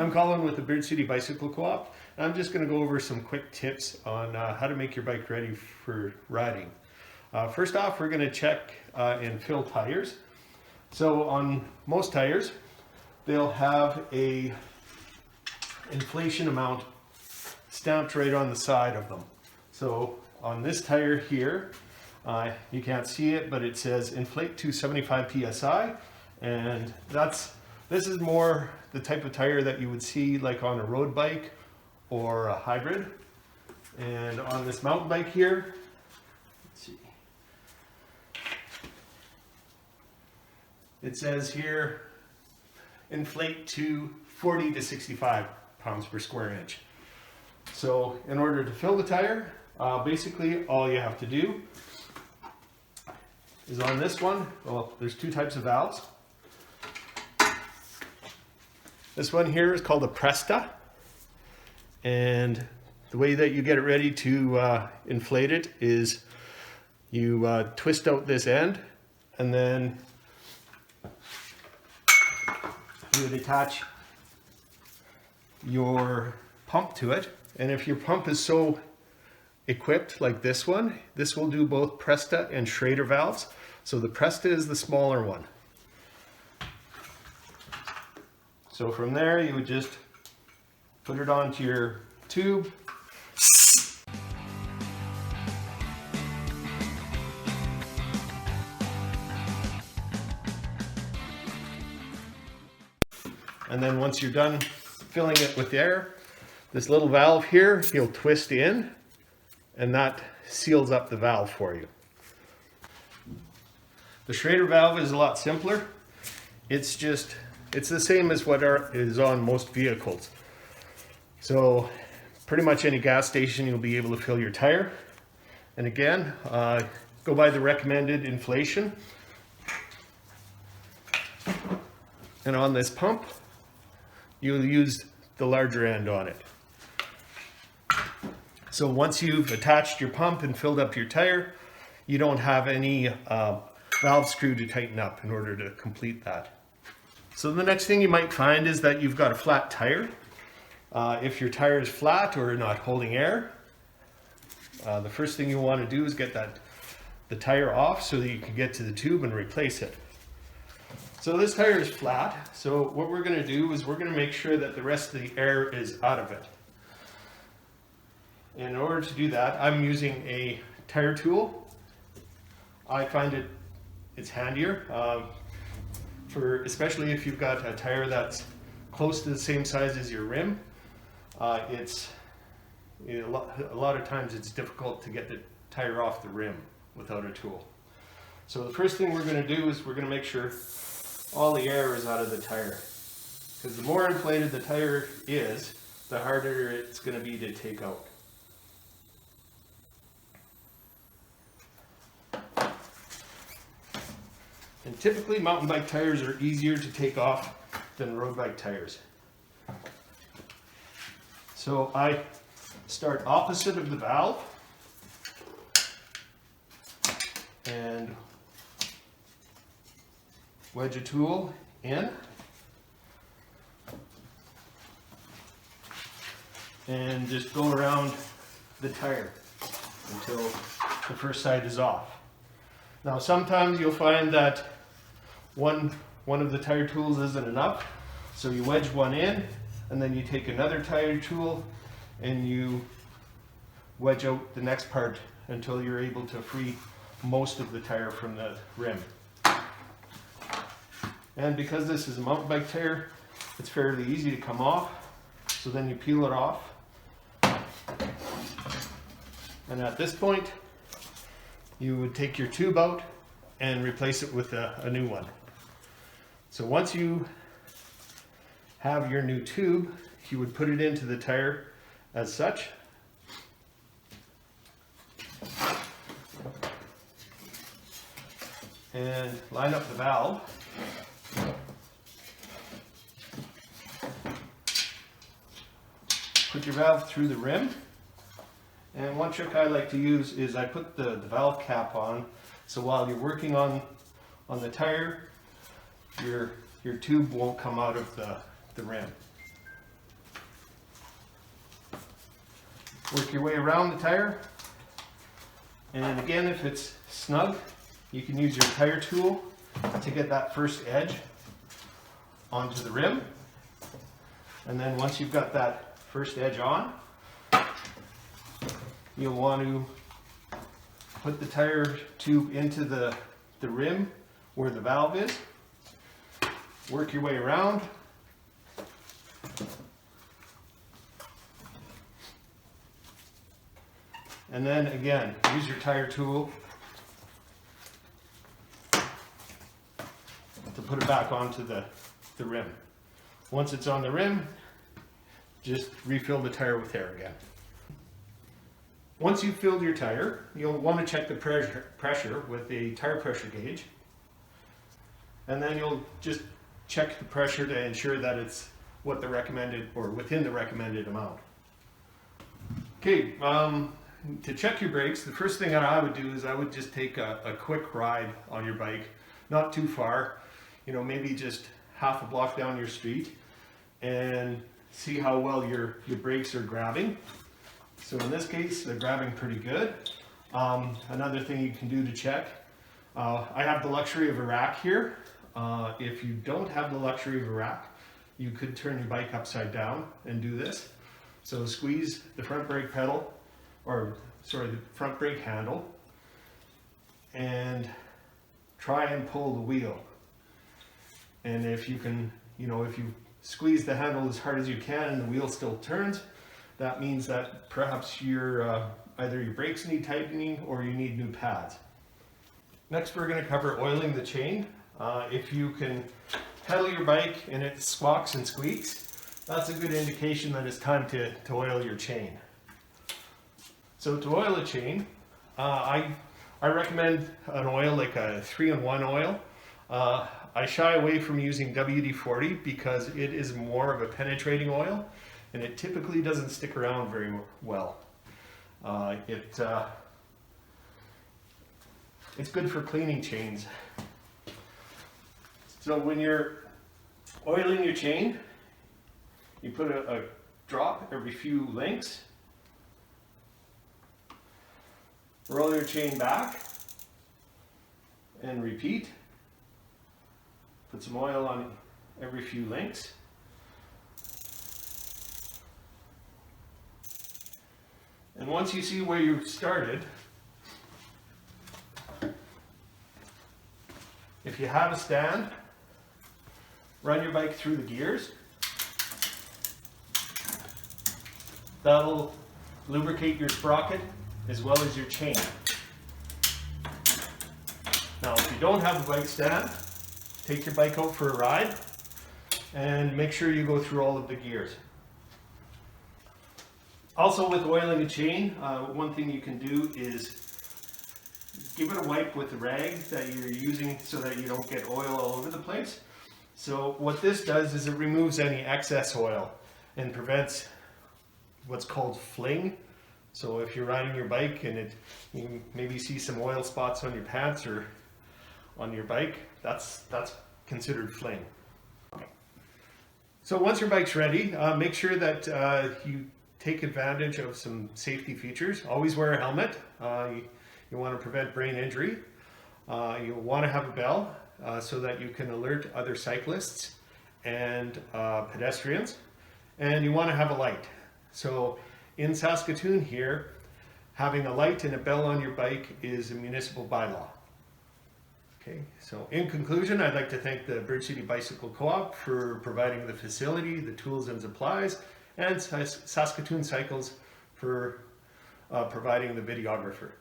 I'm Colin with the Bridge City Bicycle Co-op, and I'm just going to go over some quick tips on how to make your bike ready for riding. First off, we're going to check and fill tires. So on most tires, they'll have a inflation amount stamped right on the side of them. So on this tire here, you can't see it, but it says inflate to 75 psi, and this is more the type of tire that you would see like on a road bike or a hybrid. And on this mountain bike here, let's see, it says here inflate to 40 to 65 pounds per square inch. So in order to fill the tire, basically all you have to do is on this one, well, there's two types of valves. This one here is called a Presta, and the way that you get it ready to inflate it is you twist out this end, and then you would attach your pump to it. And if your pump is so equipped like this one, this will do both Presta and Schrader valves. So the Presta is the smaller one. So from there, you would just put it onto your tube. And then once you're done filling it with air, this little valve here, you'll twist in, and that seals up the valve for you. The Schrader valve is a lot simpler. It's the same as what is on most vehicles. So pretty much any gas station you'll be able to fill your tire. And again, go by the recommended inflation. And on this pump, you'll use the larger end on it. So once you've attached your pump and filled up your tire, you don't have any valve screw to tighten up in order to complete that. So the next thing you might find is that you've got a flat tire. If your tire is flat or not holding air, the first thing you want to do is get the tire off so that you can get to the tube and replace it. So this tire is flat, so what we're going to do is we're going to make sure that the rest of the air is out of it. In order to do that, I'm using a tire tool. I find it's handier, especially if you've got a tire that's close to the same size as your rim. A lot of times it's difficult to get the tire off the rim without a tool. So the first thing we're going to do is we're going to make sure all the air is out of the tire, because the more inflated the tire is, the harder it's going to be to take out. And typically mountain bike tires are easier to take off than road bike tires. So I start opposite of the valve and wedge a tool in and just go around the tire until the first side is off. Now sometimes you'll find that one of the tire tools isn't enough, so you wedge one in and then you take another tire tool and you wedge out the next part until you're able to free most of the tire from the rim. And because this is a mountain bike tire, it's fairly easy to come off, so then you peel it off. And at this point, you would take your tube out and replace it with a new one. So once you have your new tube, you would put it into the tire as such. And line up the valve. Put your valve through the rim. And one trick I like to use is I put the valve cap on, so while you're working on the tire, your tube won't come out of the rim. Work your way around the tire. And again, if it's snug, you can use your tire tool to get that first edge onto the rim. And then once you've got that first edge on, you'll want to put the tire tube into the rim where the valve is. Work your way around. And then again, use your tire tool to put it back onto the rim. Once it's on the rim, just refill the tire with air again. Once you've filled your tire, you'll want to check the pressure with the tire pressure gauge. And then you'll just check the pressure to ensure that it's what the recommended or within the recommended amount. Okay, to check your brakes, the first thing that I would do is I would just take a quick ride on your bike, not too far, you know, maybe just half a block down your street, and see how well your brakes are grabbing. So in this case, they're grabbing pretty good. Another thing you can do to check, I have the luxury of a rack here. If you don't have the luxury of a rack, you could turn your bike upside down and do this. So squeeze the front brake pedal, or sorry, the front brake handle, and try and pull the wheel. And if you can, you know, if you squeeze the handle as hard as you can and the wheel still turns, that means that perhaps either your brakes need tightening or you need new pads. Next, we're going to cover oiling the chain. If you can pedal your bike and it squawks and squeaks, that's a good indication that it's time to oil your chain. So to oil a chain, I recommend an oil like a 3-in-1 oil. I shy away from using WD-40 because it is more of a penetrating oil and it typically doesn't stick around very well. It's good for cleaning chains. So when you're oiling your chain, you put a drop every few links. Roll your chain back and repeat. Put some oil on every few links. And once you see where you've started, if you have a stand, run your bike through the gears. That'll lubricate your sprocket as well as your chain. Now, if you don't have a bike stand, take your bike out for a ride and make sure you go through all of the gears. Also, with oiling a chain, one thing you can do is give it a wipe with the rag that you're using so that you don't get oil all over the place. So what this does is it removes any excess oil and prevents what's called fling. So if you're riding your bike and you maybe see some oil spots on your pants or on your bike, that's considered fling. So once your bike's ready, make sure that you take advantage of some safety features. Always wear a helmet. You want to prevent brain injury. You want to have a bell so that you can alert other cyclists and pedestrians. And you want to have a light. So in Saskatoon here, having a light and a bell on your bike is a municipal bylaw. Okay, so in conclusion, I'd like to thank the Bridge City Bicycle Co-op for providing the facility, the tools and supplies, and Saskatoon Cycles for providing the videographer.